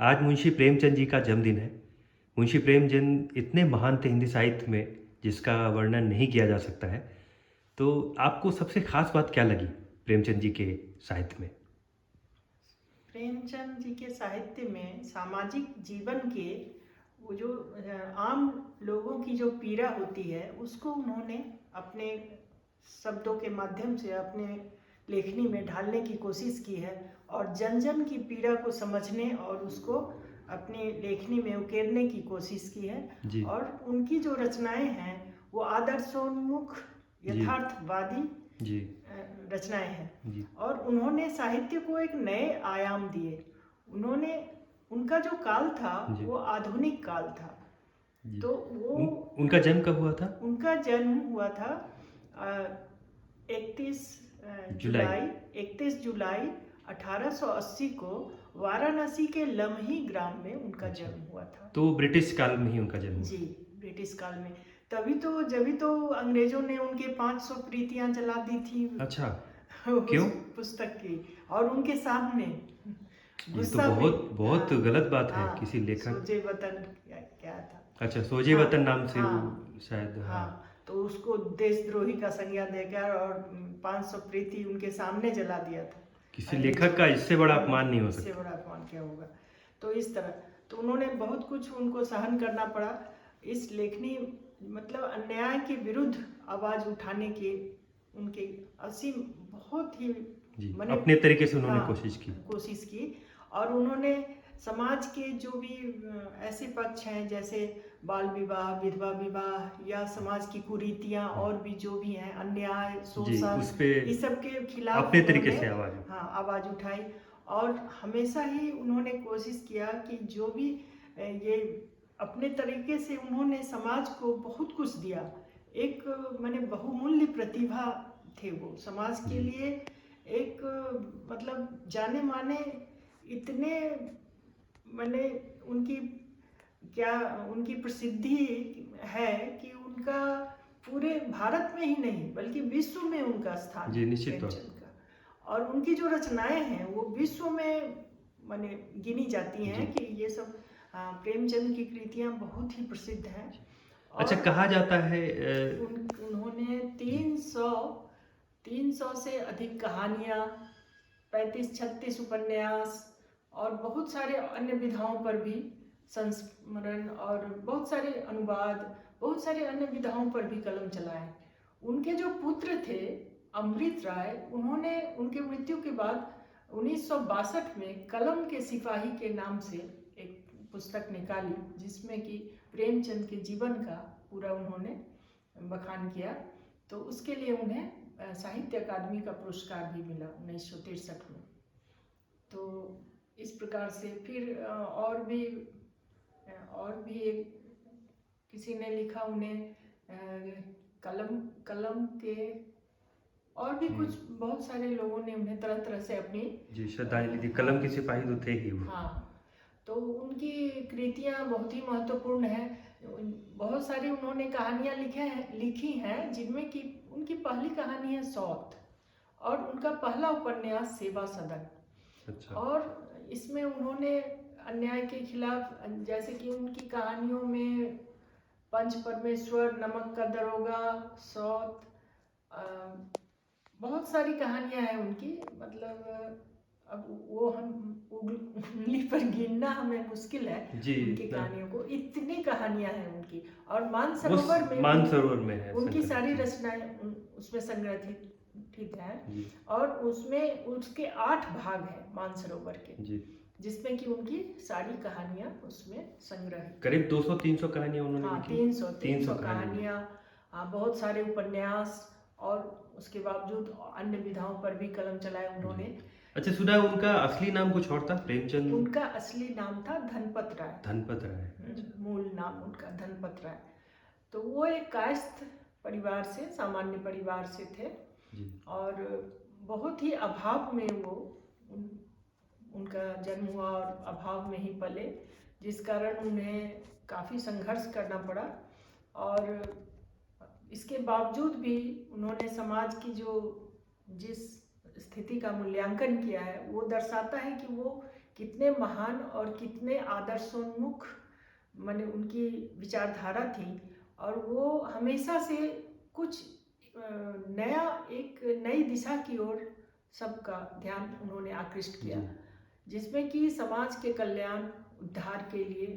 आज मुंशी प्रेमचंद जी का जन्मदिन है। मुंशी प्रेमचंद इतने महान थे हिंदी साहित्य में, जिसका वर्णन नहीं किया जा सकता है। तो आपको सबसे खास बात क्या लगी प्रेमचंद जी के साहित्य में? प्रेमचंद जी के साहित्य में सामाजिक जीवन के वो जो आम लोगों की जो पीड़ा होती है उसको उन्होंने अपने शब्दों के माध्यम से अपने लेखनी में ढालने की कोशिश की है और जन जन की पीड़ा को समझने और उसको अपनी लेखनी में उकेरने की कोशिश की है। जी। और उनकी जो रचनाएं हैं वो आदर्शोन्मुख जी। यथार्थवादी जी। रचनाएं हैं जी। और उन्होंने साहित्य को एक नए आयाम दिए। उन्होंने उनका जो काल था जी। वो आधुनिक काल था। जी। तो वो उनका जन्म कब हुआ था? उनका जन्म हुआ था 31 जुलाई। जुलाई 31 जुलाई 1880 को वाराणसी के लम्ही ग्राम में उनका अच्छा। जन्म हुआ था। तो ब्रिटिश काल में ही उनका जन्म हुआ। जी, ब्रिटिश काल में। जभी तो अंग्रेजों ने उनके 500 प्रीतियां जला दी थी अच्छा। उस क्यों? पुस्तक की, और उनके सामने ये तो गुस्सा बहुत में। बहुत गलत बात है किसी हाँ, लेखक। सोजे वतन क्या था। अच्छा, सोजे हाँ, वतन नाम से वो हाँ, शायद। हाँ। हाँ, तो उसको देशद्रोही का संज्ञा देकर और 500 प्रीति उनके सामने जला दिया था किसी अंग्रेजों लेखक का ने। इससे बड़ा अपमान नहीं हो इससे सकता। बड़ा अपमान क्या होगा। तो इस तरह तो उन्होंने बहुत कुछ उनको सहन करना पड़ा। इस लेखनी मतलब अन्याय के विरुद्ध आवाज उठाने के उनके असीम बहुत ही जी, मैंने अपने तरीके से उन्होंने हाँ कोशिश की। कोशिश की। और उन्होंने समाज के जो भी ऐसे पक्ष हैं जैसे बाल विवाह, विधवा विवाह या समाज की कुरीतियां और भी जो भी हैं, अन्याय, जी, शोषण, उस पे इस सब के खिलाफ अपने तरीके उन्होंने से आवाज। हाँ आवाज उठाई। और हमेशा ही उन्होंने कोशिश किया कि जो भी ये अपने तरीके से उन्होंने समाज को बहुत कुछ दिया। एक मैंने बहुमूल्य प्रतिभा थे वो समाज के जी। लिए। एक मतलब जाने माने इतने मैंने उनकी क्या उनकी प्रसिद्धि है कि उनका पूरे भारत में ही नहीं बल्कि विश्व में उनका स्थान जी, है निश्चित तौर प्रेमचंद का। और उनकी जो रचनाएं हैं वो विश्व में माने गिनी जाती पे। जी। हैं कि ये सब प्रेमचंद की कृतियां बहुत ही प्रसिद्ध हैं। अच्छा, और कहा जाता है उन्होंने जी। 300 से अधिक कहानियां, 35-36 उपन्यास और बहुत सारे अन्य विधाओं पर भी संस्मरण और बहुत सारे अनुवाद, बहुत सारे अन्य विधाओं पर भी कलम चलाए। उनके जो पुत्र थे अमृत राय, उन्होंने उनके मृत्यु के बाद 1962 में कलम के सिपाही के नाम से एक पुस्तक निकाली जिसमें कि प्रेमचंद के जीवन का पूरा उन्होंने बखान किया। तो उसके लिए उन्हें साहित्य अकादमी का पुरस्कार भी मिला 1963 में। तो इस प्रकार से फिर और भी एक किसी ने लिखा उन्हें कलम कलम के और भी कुछ बहुत सारे लोगों ने उन्हें तरह तरह से अपनी जी, श्रद्धांजलि दी। हाँ, कलम के सिपाही तो थे ही वो। हाँ, तो उनकी कृतियाँ बहुत ही महत्वपूर्ण हैं। बहुत सारी उन्होंने कहानियाँ लिखी हैं जिनमें कि उनकी पहली कहानी है सौत और उनका पहला उपन्यास सेवा सदन। अच्छा। और इसमें उन्होंने अन्याय के खिलाफ जैसे कि उनकी कहानियों में पंच परमेश्वर, नमक का दरोगा, सौत, बहुत सारी कहानियां हैं उनकी। मतलब अब वो हम उंगली पर गिनना हमें मुश्किल है जी, उनकी इतना। कहानियों को। इतनी कहानियां हैं उनकी। और वो मानसरोवर में मानसरोवर में है उनकी संकलित। सारी जी। रचनाएं उसमें संग्रहित ठीक है। जी। और उसमें उसके 8 भाग हैं मानसरोवर के, जी। जिसमें कि उनकी सारी कहानियां उसमें संग्रहित। करीब 200-300 कहानियां उन्होंने हाँ, लिखी। 300 कहानियां। कहानियां, बहुत सारे उपन्यास और उसके बावजूद अन्य विधाओं पर भी कलम चलाए जी। उन्होंने। अच्छा, सुना है उनका असली नाम कुछ और था, प्रेमचंद। उनका असली नाम था धनपत राय। धनपत राय। अच्छा। मूल नाम उनका धनपत राय। तो वो एक कायस्थ परिवार से, सामान्य परिवार से थे। जी। और बहुत ही अभाव में वो उनका जन्म हुआ और अभाव में ही पले, जिस कारण उन्हें काफ़ी संघर्ष करना पड़ा। और इसके बावजूद भी उन्होंने समाज की जो जिस स्थिति का मूल्यांकन किया है वो दर्शाता है कि वो कितने महान और कितने आदर्शोन्मुख माने उनकी विचारधारा थी। और वो हमेशा से कुछ नया, एक नई दिशा की ओर सबका ध्यान उन्होंने आकृष्ट किया, जी जिसमें कि समाज के कल्याण, उद्धार के लिए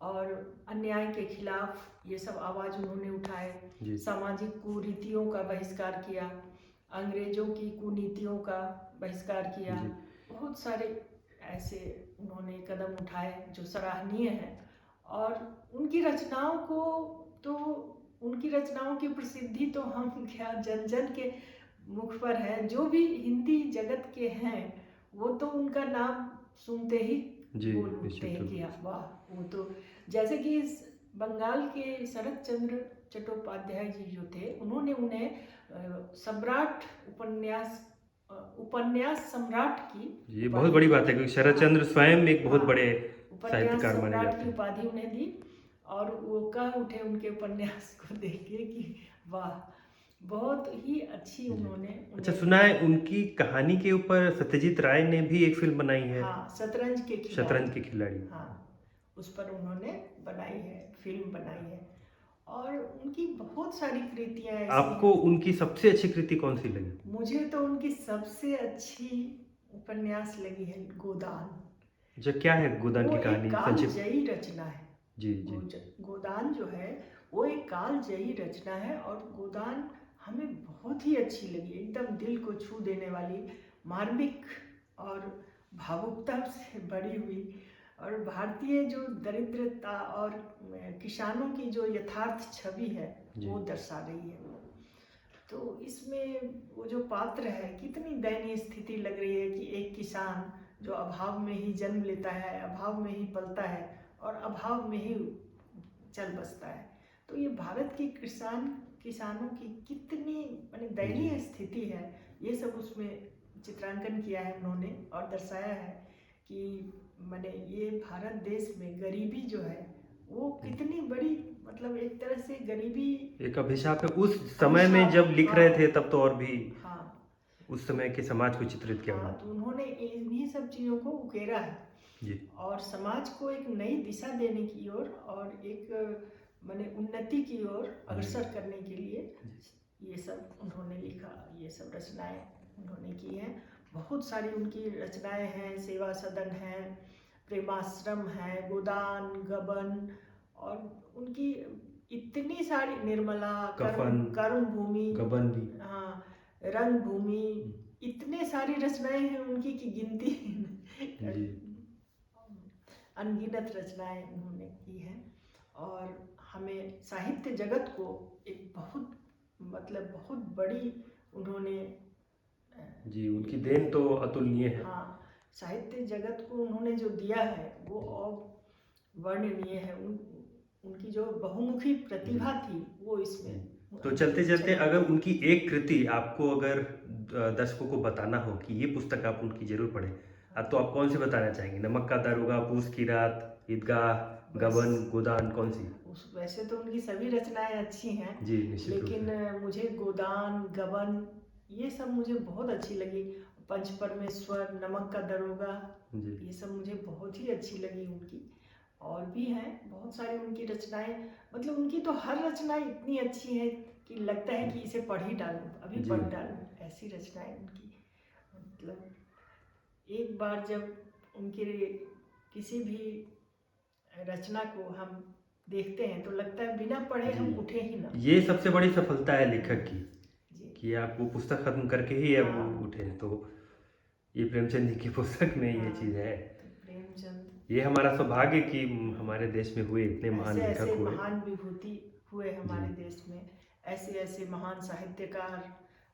और अन्याय के खिलाफ ये सब आवाज़ उन्होंने उठाए। जी सामाजिक कुरीतियों का बहिष्कार किया, अंग्रेजों की कुनीतियों का बहिष्कार किया। जी बहुत सारे ऐसे उन्होंने कदम उठाए जो सराहनीय हैं। और उनकी रचनाओं को तो, उनकी रचनाओं की प्रसिद्धि तो हम क्या, जन जन के मुख पर है। जो भी हिंदी जगत के हैं वो तो उनका नाम सुनते ही जी, बोल उठते निश्चित हैं रूप कि से। हाँ, वाह। वो तो जैसे कि बंगाल के शरत चंद्र चट्टोपाध्याय जी जो थे, उन्होंने उन्हें सम्राट उपन्यास सम्राट की ये बहुत उपाधि बड़ी दी बात है थी। क्योंकि शरत हाँ, चंद्र स्वयं एक बहुत हाँ, बड़े उपन्यास साहित्यकार माने सम्राट जाते की हैं। उपाधि उन्हें दी। और वो कह उठे उनके उपन्यास को देख के कि वाह, बहुत ही अच्छी जी। उन्होंने अच्छा, उन्हें। सुना है उनकी कहानी के ऊपर सत्यजीत राय ने भी एक फिल्म बनाई है, हाँ, शतरंज के खिलाड़ी। शतरंज के खिलाड़ी। हाँ, उस पर उन्होंने बनाई है, फिल्म बनाई है। और उनकी बहुत सारी कृतियाँ ऐसी आपको हैं। उनकी सबसे अच्छी कृति कौन सी लगी? मुझे तो उनकी सबसे अच्छी उपन्यास लगी है गोदान। अच्छा, क्या है गोदान वो की एक कहानी संक्षिप्त? कालजयी रचना है। जी जी गोदान जो है वो एक कालजयी रचना है। और गोदान हमें बहुत ही अच्छी लगी, एकदम दिल को छू देने वाली, मार्मिक और भावुकता से भरी हुई। और भारतीय जो दरिद्रता और किसानों की जो यथार्थ छवि है जी वो दर्शा रही है। तो इसमें वो जो पात्र है, कितनी दयनीय स्थिति लग रही है कि एक किसान जो अभाव में ही जन्म लेता है, अभाव में ही पलता है और अभाव में ही चल बसता है। तो ये भारत की किसानों की कितनी माने जी दयनीय स्थिति है, ये सब उसमें चित्रांकन किया है उन्होंने। और दर्शाया है कि माने ये भारत देश में गरीबी जो है वो कितनी बड़ी, मतलब एक तरह से गरीबी एक अभिशाप है। उस समय में अभिशाप। जब लिख रहे हाँ, थे तब तो और भी हाँ, उस समय के समाज को चित्रित किया हाँ। उन्होंने। तो उन्होंने इन्हीं सब चीज़ों को उकेरा है जी और समाज को एक नई दिशा देने की ओर और एक माने उन्नति की ओर जी अग्रसर करने के लिए जी ये सब उन्होंने लिखा, ये सब रचनाएं उन्होंने की हैं। बहुत सारी उनकी रचनाएं हैं, सेवा सदन है, प्रेमाश्रम है, गोदान, गबन। और उनकी इतनी सारी, निर्मला, कफन, कर्म भूमि, गबन भी। हाँ, रंग भूमि, इतने सारी रचनाएं हैं उनकी की गिनती जी अनगिनत रचनाएं उन्होंने की हैं। और हमें साहित्य जगत को एक बहुत, मतलब बहुत बड़ी उन्होंने जी उनकी देन तो अतुलनीय है। हाँ, साहित्य जगत को उन्होंने जो दिया है वो अवर्णनीय है। उनकी जो बहुमुखी प्रतिभा थी वो इसमें तो चलते चलते झलकती अगर है। उनकी एक कृति आपको अगर दर्शकों को बताना हो कि ये पुस्तक आप उनकी जरूर पढ़ें, तो आप कौन सी बताना चाहेंगे? नमक का दारोगा, पूस की रात, ईदगाह, बस, गबन, गोदान, कौन सी? वैसे तो उनकी सभी रचनाएं अच्छी हैं, जी निश्चित रूप लेकिन से। मुझे गोदान, गबन, ये सब मुझे बहुत अच्छी लगी। पंच परमेश्वर, नमक का दरोगा, जी ये सब मुझे बहुत ही अच्छी लगी उनकी। और भी हैं बहुत सारी उनकी रचनाएं, मतलब उनकी तो हर रचना इतनी अच्छी है कि लगता है कि इसे पढ़ ही डालूं, अभी जी पढ़ डालूं, ऐसी रचनाएं उनकी। मतलब एक बार जब उनके किसी भी रचना को हम देखते हैं तो लगता है बिना पढ़े हम उठे ही ना। ये सबसे बड़ी सफलता है लेखक की जी, कि आप वो पुस्तक खत्म करके ही अब हाँ, उठे। तो ये प्रेमचंद जी की पुस्तक में ये हाँ। चीज़ है। तो प्रेमचंद, ये हमारा सौभाग्य कि हमारे देश में हुए इतने महान ऐसे ऐसे लेखक हुए। महान विभूति हुए हमारे जी देश में, ऐसे ऐसे महान साहित्यकार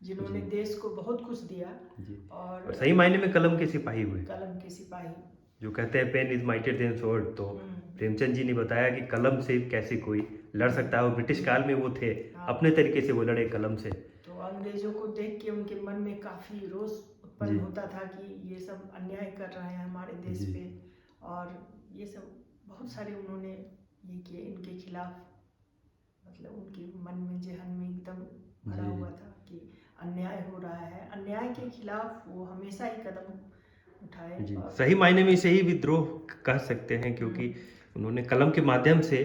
जी जिन्होंने देश को बहुत कुछ दिया। जी और और सही मायने में कलम के सिपाही हुए। कलम के सिपाही। जो कहते हैं pen is mightier than sword, तो हम्म, प्रेमचंद जी ने बताया कि कलम से कैसे कोई लड़ सकता है। और ब्रिटिश काल में वो थे, हाँ। अपने तरीके से वो लड़े कलम से। तो अंग्रेजों को देख के उनके मन में काफ़ी रोष उत्पन्न जी होता था कि ये सब अन्याय कर रहे हैं हमारे देश जी पे। और ये सब बहुत सारे उन्होंने ये किए इनके खिलाफ। मतलब उनके मन में, जहन में एकदम भरा जी हुआ था कि अन्याय हो रहा है। अन्याय के खिलाफ वो हमेशा ही कदम उठाए जी, और सही मायने में इसे ही विद्रोह कह सकते हैं क्योंकि उन्होंने कलम के माध्यम से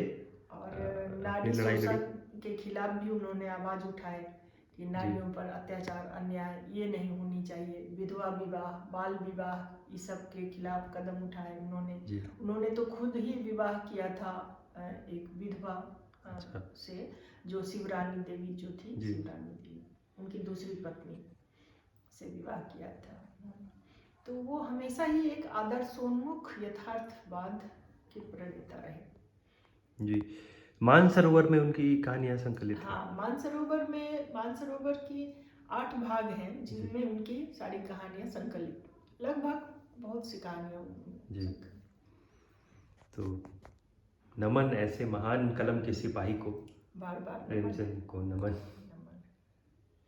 और अपनी नारी लड़ाई लड़ी। शोषण के खिलाफ भी उन्होंने आवाज उठाए कि जी, नारियों पर अत्याचार अन्याय ये नहीं होनी चाहिए, विधवा विवाह, बाल विवाह, इस सब के खिलाफ कदम उठाए उन्होंने। जी, उन्होंने तो खुद ही विवाह किया था एक विधवा अच्छा, से, जो शिवरानी देवी जो थी, जी, शिवरानी देवी उनकी दूसरी पत्नी से विवाह किया था। तो वो हमेशा ही एक आदर्शोन्मुख यथार्थवाद के प्रणेता रहे। जी। मानसरोवर में उनकी कहानियाँ संकलित हैं। हाँ, मानसरोवर की 8 भाग हैं जी, जिनमें उनकी सारी कहानियाँ संकलित, लगभग बहुत सी कहानियाँ जी। संकलित। तो नमन ऐसे महान कलम के सिपाही को, बार बार नमन। प्रेमचंद को नमन।